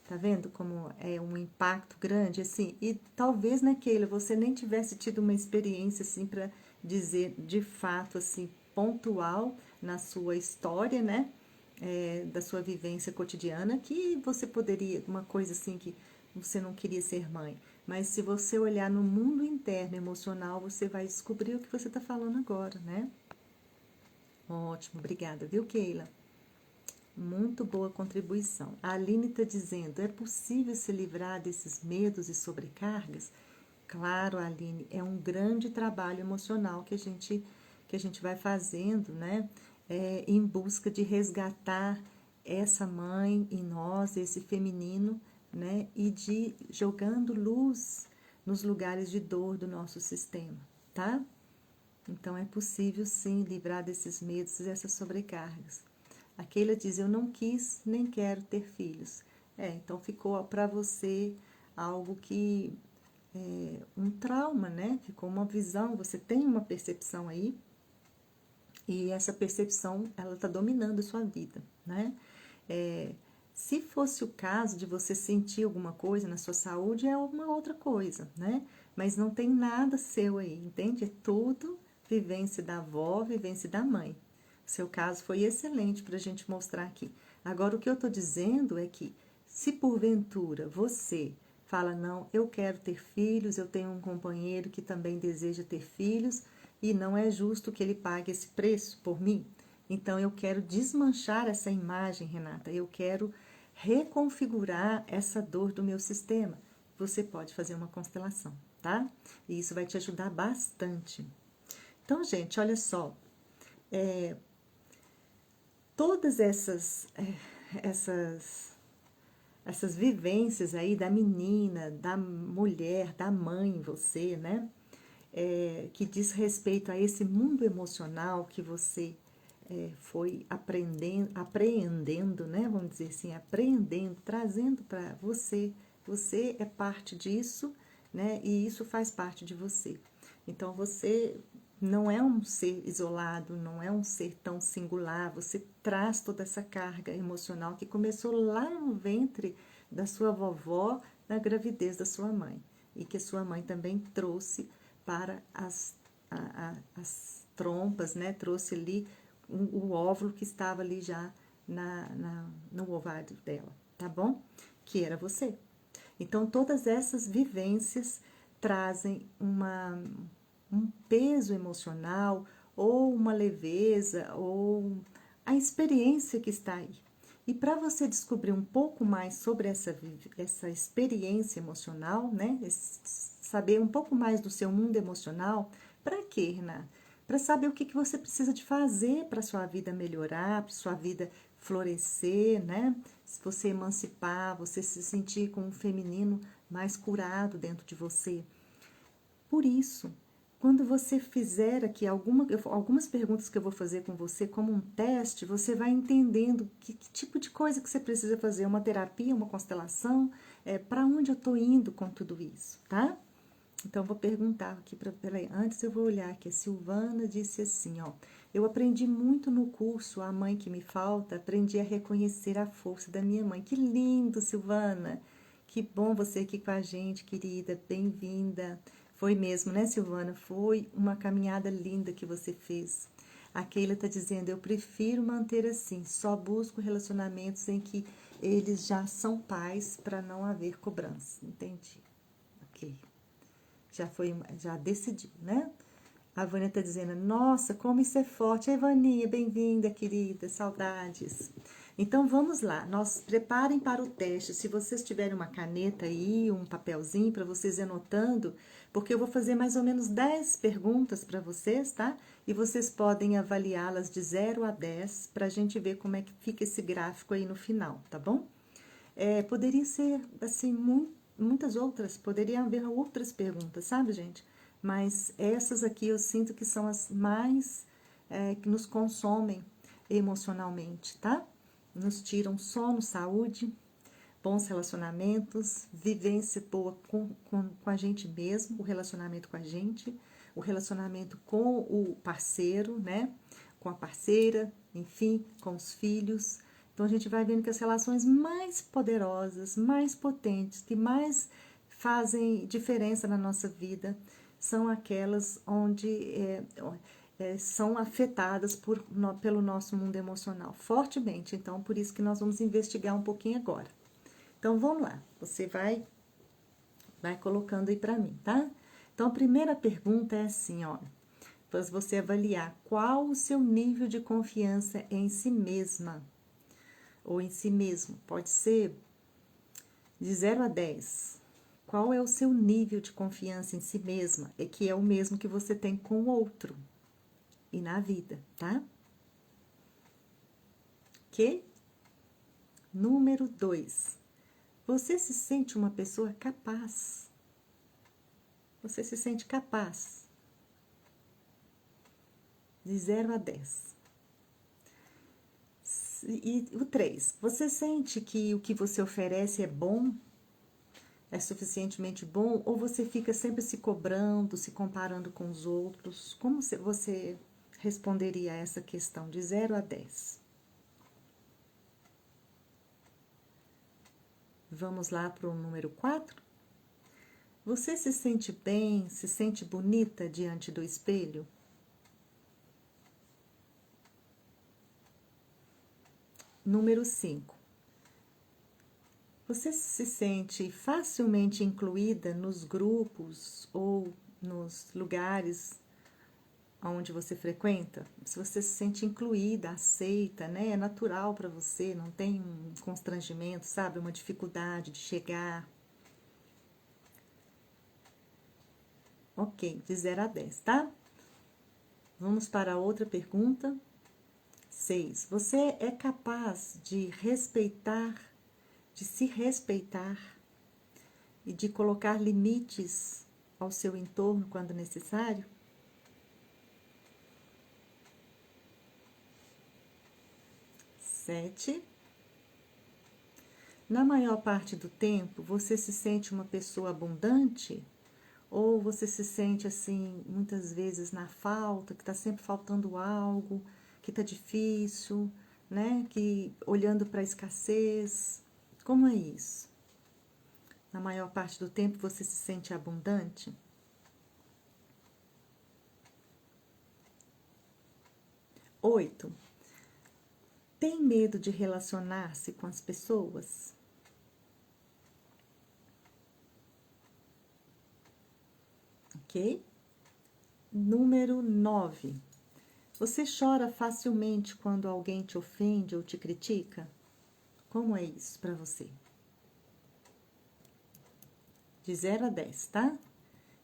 Tá vendo como é um impacto grande, assim? E talvez, né, Keila, você nem tivesse tido uma experiência, assim, para dizer de fato, assim, pontual na sua história, né? Da sua vivência cotidiana, que você poderia, uma coisa assim que você não queria ser mãe. Mas se você olhar no mundo interno emocional, você vai descobrir o que você está falando agora, né? Ótimo, obrigada, viu, Keila? Muito boa contribuição. A Aline está dizendo, é possível se livrar desses medos e sobrecargas? Claro, Aline, é um grande trabalho emocional que a gente vai fazendo, né? Em busca de resgatar essa mãe em nós, esse feminino, né? E de jogando luz nos lugares de dor do nosso sistema, tá? Então, é possível, sim, livrar desses medos e dessas sobrecargas. A Keila diz, eu não quis nem quero ter filhos. Então ficou para você algo que um trauma, né? Ficou uma visão, você tem uma percepção aí, e essa percepção, ela está dominando a sua vida, né? Se fosse o caso de você sentir alguma coisa na sua saúde, é uma outra coisa, né? Mas não tem nada seu aí, entende? É tudo vivência da avó, vivência da mãe. O seu caso foi excelente para a gente mostrar aqui. Agora, o que eu estou dizendo é que, se porventura você fala, não, eu quero ter filhos, eu tenho um companheiro que também deseja ter filhos, e não é justo que ele pague esse preço por mim, então eu quero desmanchar essa imagem, Renata, eu quero reconfigurar essa dor do meu sistema. Você pode fazer uma constelação, tá? E isso vai te ajudar bastante. Então, gente, olha só, todas essas vivências aí da menina, da mulher, da mãe em você, né? Que diz respeito a esse mundo emocional que você foi apreendendo, né? Vamos dizer assim, apreendendo, trazendo para você. Você é parte disso, né? E isso faz parte de você. Então, você não é um ser isolado, não é um ser tão singular. Você traz toda essa carga emocional que começou lá no ventre da sua vovó, na gravidez da sua mãe. E que a sua mãe também trouxe para as trompas, né? Trouxe ali o óvulo que estava ali já no ovário dela, tá bom? Que era você. Então, todas essas vivências trazem um peso emocional, ou uma leveza, ou a experiência que está aí. E para você descobrir um pouco mais sobre essa experiência emocional, né? Saber um pouco mais do seu mundo emocional, para quê, Renata? Para saber o que você precisa de fazer para sua vida melhorar, para sua vida florescer, né? Se você emancipar, você se sentir com um feminino mais curado dentro de você. Por isso, quando você fizer aqui algumas perguntas que eu vou fazer com você como um teste, você vai entendendo que tipo de coisa que você precisa fazer, uma terapia, uma constelação, para onde eu estou indo com tudo isso, tá? Então, eu vou perguntar aqui, peraí, antes eu vou olhar aqui, a Silvana disse assim, ó, eu aprendi muito no curso A Mãe Que Me Falta, aprendi a reconhecer a força da minha mãe. Que lindo, Silvana! Que bom você aqui com a gente, querida, bem-vinda. Foi mesmo, né, Silvana? Foi uma caminhada linda que você fez. A Keila tá dizendo, eu prefiro manter assim, só busco relacionamentos em que eles já são pais para não haver cobrança. Entendi. Ok. Já decidiu, né? A Vânia tá dizendo, nossa, como isso é forte. Ai, Vaninha, bem-vinda, querida, saudades. Então, vamos lá, nós preparem para o teste. Se vocês tiverem uma caneta aí, um papelzinho para vocês ir anotando, porque eu vou fazer mais ou menos 10 perguntas para vocês, tá? E vocês podem avaliá-las de 0 a 10 para a gente ver como é que fica esse gráfico aí no final, tá bom? Poderia ser, assim, muitas outras, poderia haver outras perguntas, sabe, gente? Mas essas aqui eu sinto que são as mais que nos consomem emocionalmente, tá? Nos tiram sono, saúde, bons relacionamentos, vivência boa com a gente mesmo, o relacionamento com a gente, o relacionamento com o parceiro, né? Com a parceira, enfim, com os filhos. Então, a gente vai vendo que as relações mais poderosas, mais potentes, que mais fazem diferença na nossa vida, são aquelas onde são afetadas pelo nosso mundo emocional, fortemente. Então, por isso que nós vamos investigar um pouquinho agora. Então, vamos lá. Você vai colocando aí para mim, tá? Então, a primeira pergunta é assim, ó. Para você avaliar qual o seu nível de confiança em si mesma ou em si mesmo. Pode ser de 0 a 10. Qual é o seu nível de confiança em si mesma? É que é o mesmo que você tem com o outro e na vida, tá? Ok? Número 2. Você se sente uma pessoa capaz? Você se sente capaz? De 0 a 10. E o 3. Você sente que o que você oferece é bom? É suficientemente bom? Ou você fica sempre se cobrando, se comparando com os outros? Como você responderia a essa questão de 0 a 10? Vamos lá para o número 4? Você se sente bem, se sente bonita diante do espelho? Número 5. Você se sente facilmente incluída nos grupos ou nos lugares onde você frequenta? Se você se sente incluída, aceita, né? É natural para você, não tem um constrangimento, sabe? Uma dificuldade de chegar. Ok, de 0 a 10, tá? Vamos para a outra pergunta. 6. Você é capaz de se respeitar e de colocar limites ao seu entorno quando necessário? 7. Na maior parte do tempo, você se sente uma pessoa abundante? Ou você se sente assim, muitas vezes na falta, que está sempre faltando algo, que está difícil, né? Que olhando para a escassez. Como é isso? Na maior parte do tempo você se sente abundante? 8. Tem medo de relacionar-se com as pessoas? Ok? Número 9. Você chora facilmente quando alguém te ofende ou te critica? Como é isso para você? De 0 a 10, tá?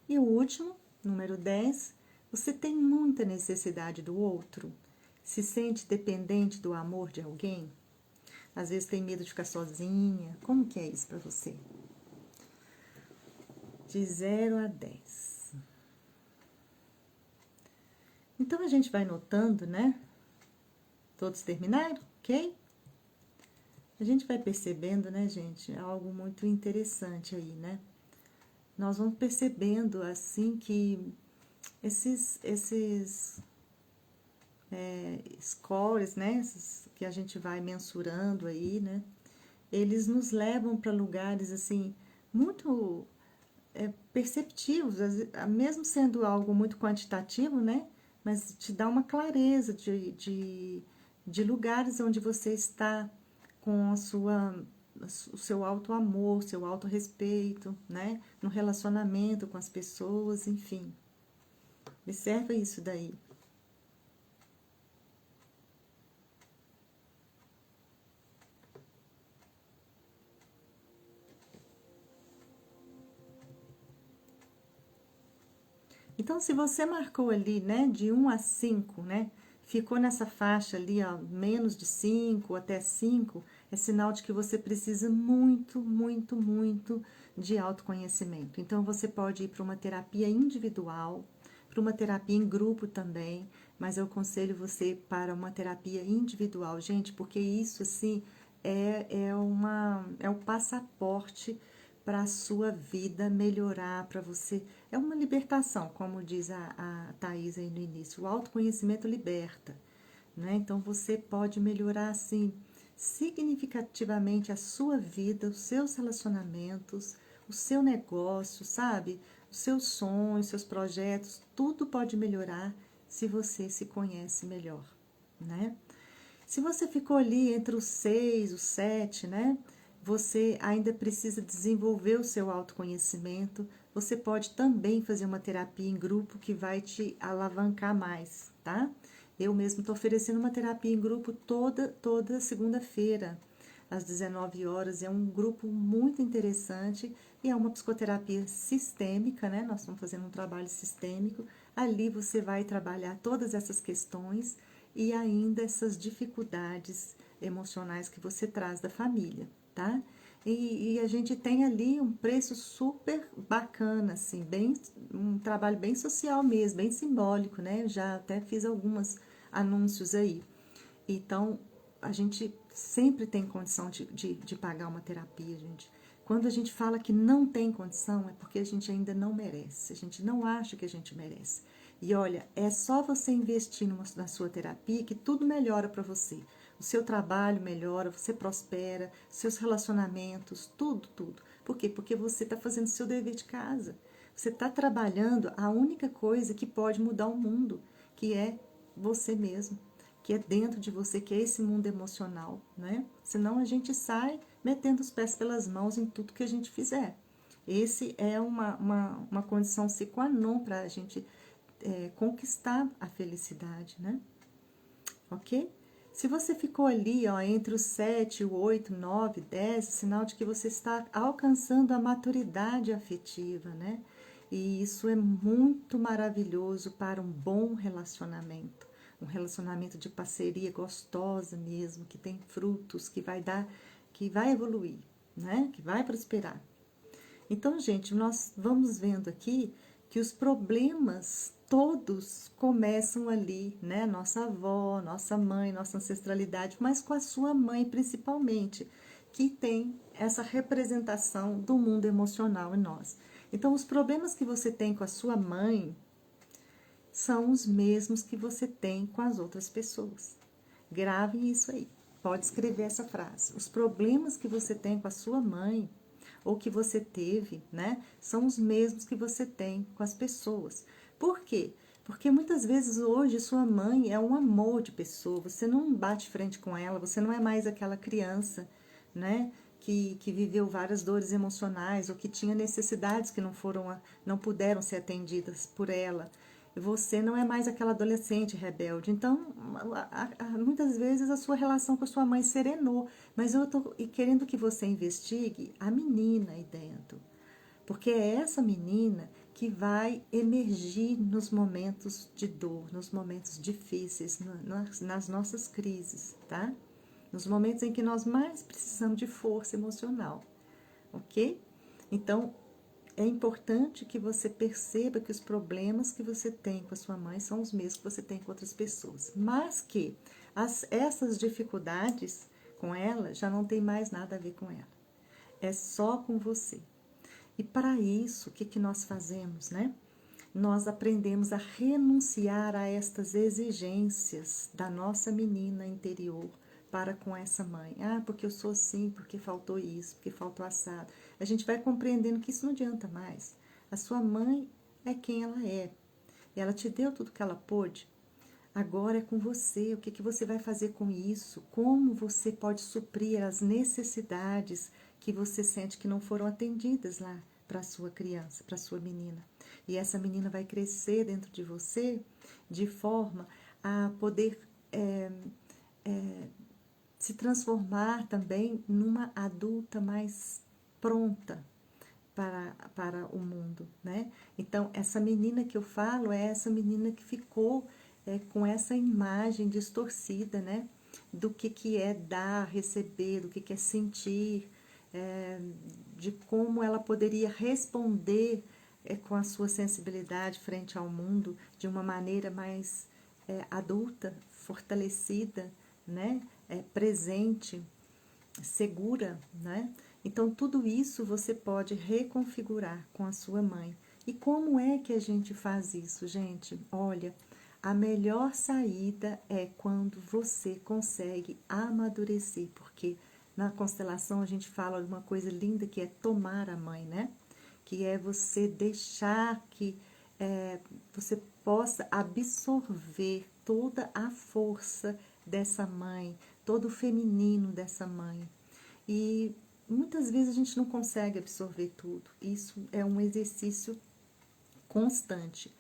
E o último, número 10. Você tem muita necessidade do outro? Se sente dependente do amor de alguém? Às vezes tem medo de ficar sozinha. Como que é isso para você? De 0 a 10. Então, a gente vai notando, né? Todos terminaram? Ok? A gente vai percebendo, né, gente? Algo muito interessante aí, né? Nós vamos percebendo, assim, que esses scores, né? Esses que a gente vai mensurando aí, né? Eles nos levam para lugares, assim, muito perceptivos, mesmo sendo algo muito quantitativo, né? Mas te dá uma clareza de lugares onde você está com o seu auto amor, seu auto respeito, né? No relacionamento com as pessoas, enfim. Observa isso daí. Então, se você marcou ali, né, de 1 a 5, né, ficou nessa faixa ali, ó, menos de 5 até 5, é sinal de que você precisa muito, muito, muito de autoconhecimento. Então, você pode ir para uma terapia individual, para uma terapia em grupo também, mas eu aconselho você para uma terapia individual, gente, porque isso, assim, é o passaporte para a sua vida melhorar, para você. É uma libertação, como diz a Thaís aí no início. O autoconhecimento liberta, né? Então você pode melhorar assim significativamente a sua vida, os seus relacionamentos, o seu negócio, sabe? Os seus sonhos, seus projetos, tudo pode melhorar se você se conhece melhor, né? Se você ficou ali entre os 6, os 7, né? Você ainda precisa desenvolver o seu autoconhecimento. Você pode também fazer uma terapia em grupo que vai te alavancar mais, tá? Eu mesmo estou oferecendo uma terapia em grupo toda segunda-feira, às 19 horas. É um grupo muito interessante e é uma psicoterapia sistêmica, né? Nós estamos fazendo um trabalho sistêmico. Ali você vai trabalhar todas essas questões e ainda essas dificuldades emocionais que você traz da família, tá? E a gente tem ali um preço super bacana, assim, um trabalho bem social mesmo, bem simbólico, né? Já até fiz alguns anúncios aí. Então, a gente sempre tem condição de pagar uma terapia, gente. Quando a gente fala que não tem condição, é porque a gente ainda não merece, a gente não acha que a gente merece. E olha, é só você investir na sua terapia que tudo melhora para você. O seu trabalho melhora, você prospera, seus relacionamentos, tudo, tudo. Por quê? Porque você está fazendo seu dever de casa. Você está trabalhando a única coisa que pode mudar o mundo, que é você mesmo, que é dentro de você, que é esse mundo emocional, né? Senão a gente sai metendo os pés pelas mãos em tudo que a gente fizer. Esse é uma condição sine qua non para a gente conquistar a felicidade, né? Ok? Se você ficou ali, ó, entre os 7, o 8, 9, 10, é sinal de que você está alcançando a maturidade afetiva, né? E isso é muito maravilhoso para um bom relacionamento. Um relacionamento de parceria gostosa mesmo, que tem frutos, que vai evoluir, né? Que vai prosperar. Então, gente, nós vamos vendo aqui que os problemas todos começam ali, né? Nossa avó, nossa mãe, nossa ancestralidade, mas com a sua mãe principalmente, que tem essa representação do mundo emocional em nós. Então, os problemas que você tem com a sua mãe são os mesmos que você tem com as outras pessoas. Grave isso aí. Pode escrever essa frase. Os problemas que você tem com a sua mãe ou que você teve, né, são os mesmos que você tem com as pessoas. Por quê? Porque muitas vezes hoje sua mãe é um amor de pessoa, você não bate frente com ela, você não é mais aquela criança, né, que viveu várias dores emocionais ou que tinha necessidades que não puderam ser atendidas por ela. Você não é mais aquela adolescente rebelde. Então, muitas vezes a sua relação com a sua mãe serenou. Mas eu estou querendo que você investigue a menina aí dentro. Porque é essa menina que vai emergir nos momentos de dor, nos momentos difíceis, nas nossas crises, tá? Nos momentos em que nós mais precisamos de força emocional, ok? Então, é importante que você perceba que os problemas que você tem com a sua mãe são os mesmos que você tem com outras pessoas, mas que essas dificuldades com ela já não tem mais nada a ver com ela, é só com você. E para isso, o que nós fazemos, né? Nós aprendemos a renunciar a estas exigências da nossa menina interior para com essa mãe. Ah, porque eu sou assim, porque faltou isso, porque faltou assado. A gente vai compreendendo que isso não adianta mais. A sua mãe é quem ela é. E ela te deu tudo que ela pôde. Agora é com você. O que você vai fazer com isso? Como você pode suprir as necessidades que você sente que não foram atendidas lá para a sua criança, para a sua menina. E essa menina vai crescer dentro de você de forma a poder se transformar também numa adulta mais pronta para o mundo, né? Então, essa menina que eu falo é essa menina que ficou com essa imagem distorcida, né? Do que é dar, receber, do que é sentir, de como ela poderia responder com a sua sensibilidade frente ao mundo de uma maneira mais adulta, fortalecida, né? Presente, segura, né? Então, tudo isso você pode reconfigurar com a sua mãe. E como é que a gente faz isso, gente? Olha, a melhor saída é quando você consegue amadurecer, porque na constelação a gente fala de uma coisa linda que é tomar a mãe, né? Que é você deixar que você possa absorver toda a força dessa mãe, todo o feminino dessa mãe. E muitas vezes a gente não consegue absorver tudo. Isso é um exercício constante.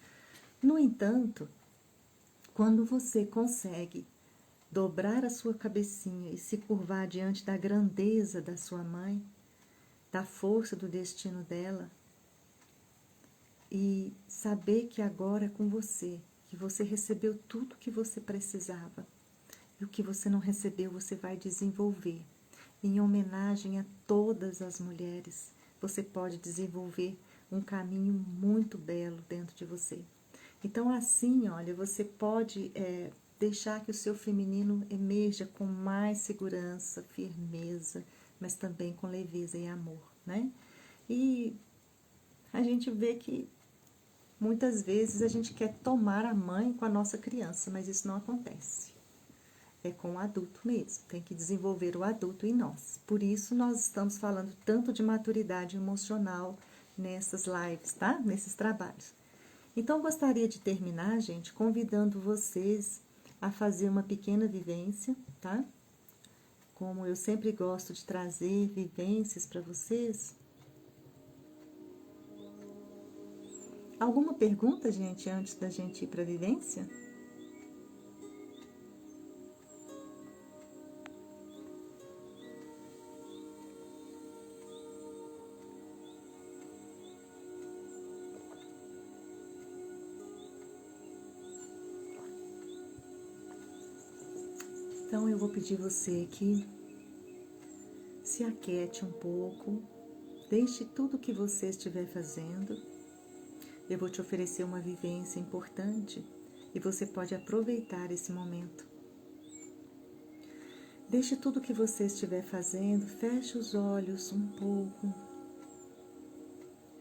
No entanto, quando você consegue dobrar a sua cabecinha e se curvar diante da grandeza da sua mãe, da força do destino dela, e saber que agora é com você, que você recebeu tudo que você precisava, e o que você não recebeu você vai desenvolver. Em homenagem a todas as mulheres, você pode desenvolver um caminho muito belo dentro de você. Então, assim, olha, você pode deixar que o seu feminino emerja com mais segurança, firmeza, mas também com leveza e amor, né? E a gente vê que muitas vezes a gente quer tomar a mãe com a nossa criança, mas isso não acontece. É com o adulto mesmo, tem que desenvolver o adulto em nós. Por isso nós estamos falando tanto de maturidade emocional nessas lives, tá? Nesses trabalhos. Então, gostaria de terminar, gente, convidando vocês a fazer uma pequena vivência, tá? Como eu sempre gosto de trazer vivências para vocês. Alguma pergunta, gente, antes da gente ir para a vivência? Então, eu vou pedir você que se aquiete um pouco, deixe tudo o que você estiver fazendo eu vou te oferecer uma vivência importante e você pode aproveitar esse momento. Deixe tudo que você estiver fazendo, feche os olhos um pouco,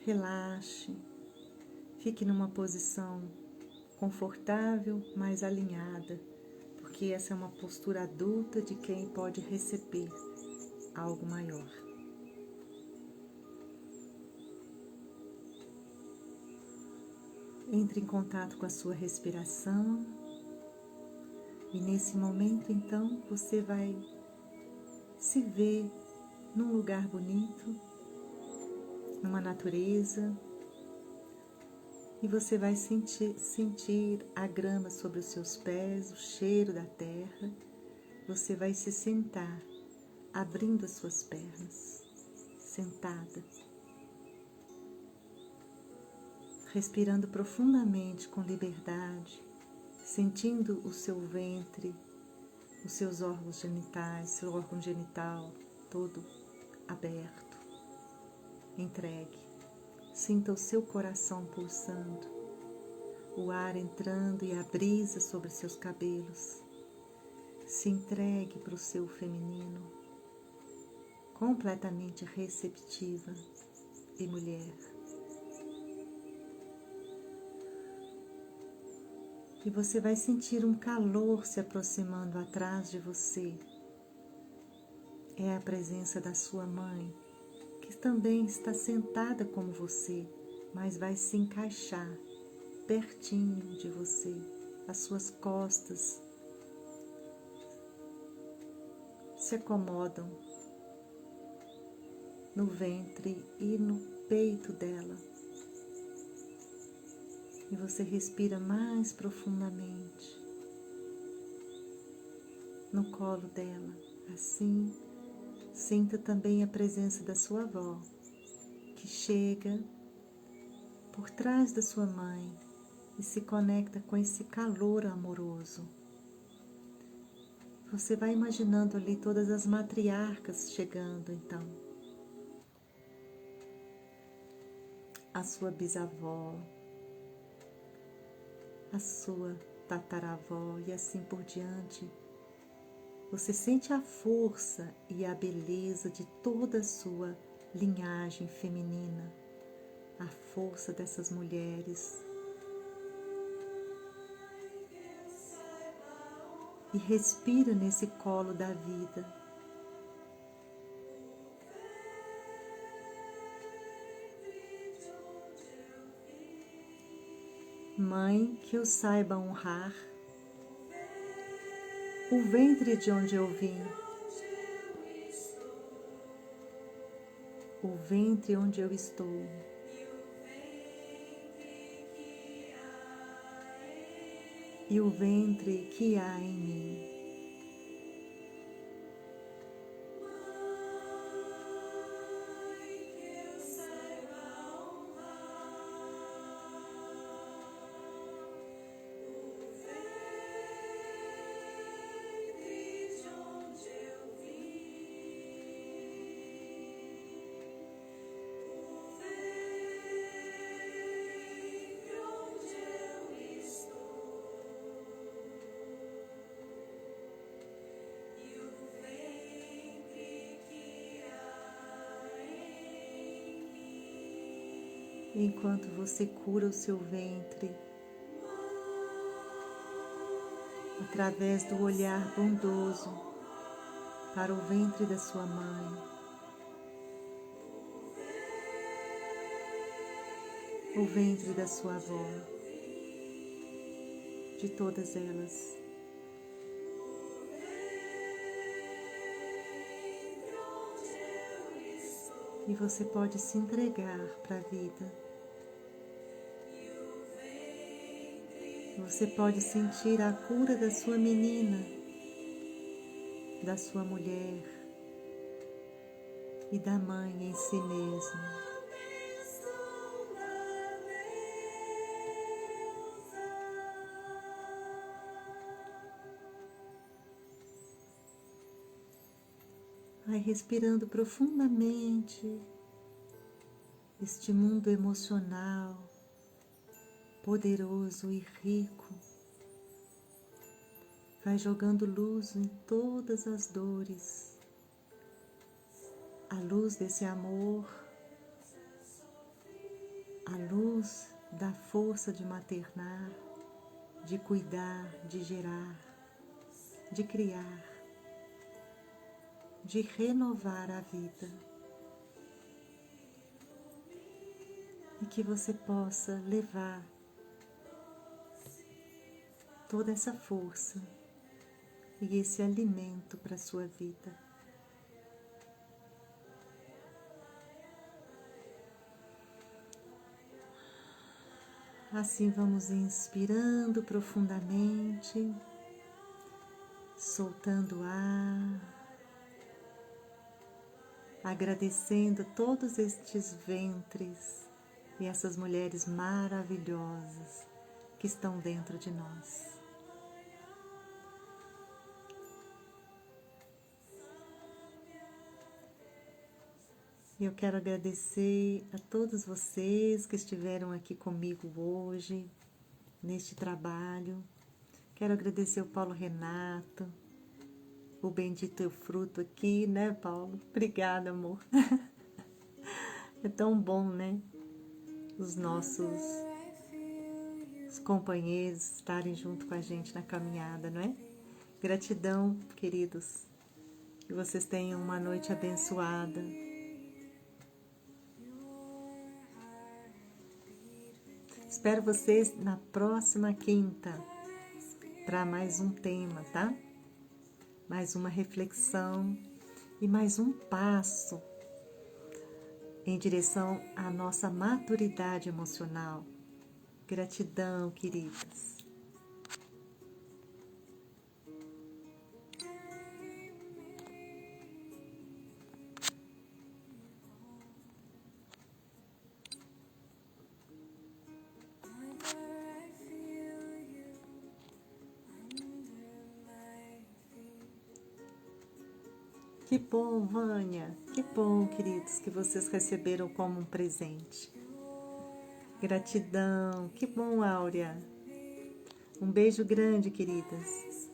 relaxe, fique numa posição confortável, mas alinhada, porque essa é uma postura adulta de quem pode receber algo maior. Entre em contato com a sua respiração e nesse momento, então, você vai se ver num lugar bonito, numa natureza, e você vai sentir a grama sobre os seus pés, o cheiro da terra. Você vai se sentar, abrindo as suas pernas, sentada, respirando profundamente com liberdade, sentindo o seu ventre, os seus órgãos genitais, seu órgão genital todo aberto, entregue. Sinta o seu coração pulsando, o ar entrando e a brisa sobre seus cabelos. Se entregue para o seu feminino, completamente receptiva e mulher. E você vai sentir um calor se aproximando atrás de você. É a presença da sua mãe, que também está sentada como você, mas vai se encaixar pertinho de você. As suas costas se acomodam no ventre e no peito dela. E você respira mais profundamente no colo dela. Assim, sinta também a presença da sua avó, que chega por trás da sua mãe e se conecta com esse calor amoroso. Você vai imaginando ali todas as matriarcas chegando, então. A sua bisavó, a sua tataravó e assim por diante. Você sente a força e a beleza de toda a sua linhagem feminina, a força dessas mulheres. E respira nesse colo da vida. Mãe, que eu saiba honrar o ventre de onde eu vim, o ventre onde eu estou, e o ventre que há em mim. Enquanto você cura o seu ventre, através do olhar bondoso para o ventre da sua mãe, o ventre da sua avó, de todas elas. E você pode se entregar para a vida. Você pode sentir a cura da sua menina, da sua mulher e da mãe em si mesma. Vai respirando profundamente este mundo emocional poderoso e rico. Vai jogando luz em todas as dores. A luz desse amor, a luz da força de maternar, de cuidar, de gerar, de criar, de renovar a vida. E que você possa levar toda essa força e esse alimento para a sua vida. Assim vamos inspirando profundamente, soltando o ar, agradecendo todos estes ventres e essas mulheres maravilhosas que estão dentro de nós. Eu quero agradecer a todos vocês que estiveram aqui comigo hoje, neste trabalho. Quero agradecer o Paulo Renato, o Bendito Fruto aqui, né, Paulo? Obrigada, amor. É tão bom, né? Os nossos companheiros estarem junto com a gente na caminhada, não é? Gratidão, queridos. Que vocês tenham uma noite abençoada. Espero vocês na próxima quinta para mais um tema, tá? Mais uma reflexão e mais um passo em direção à nossa maturidade emocional. Gratidão, queridas. Que bom, Vânia, que bom, queridos, que vocês receberam como um presente. Gratidão, que bom, Áurea. Um beijo grande, queridas.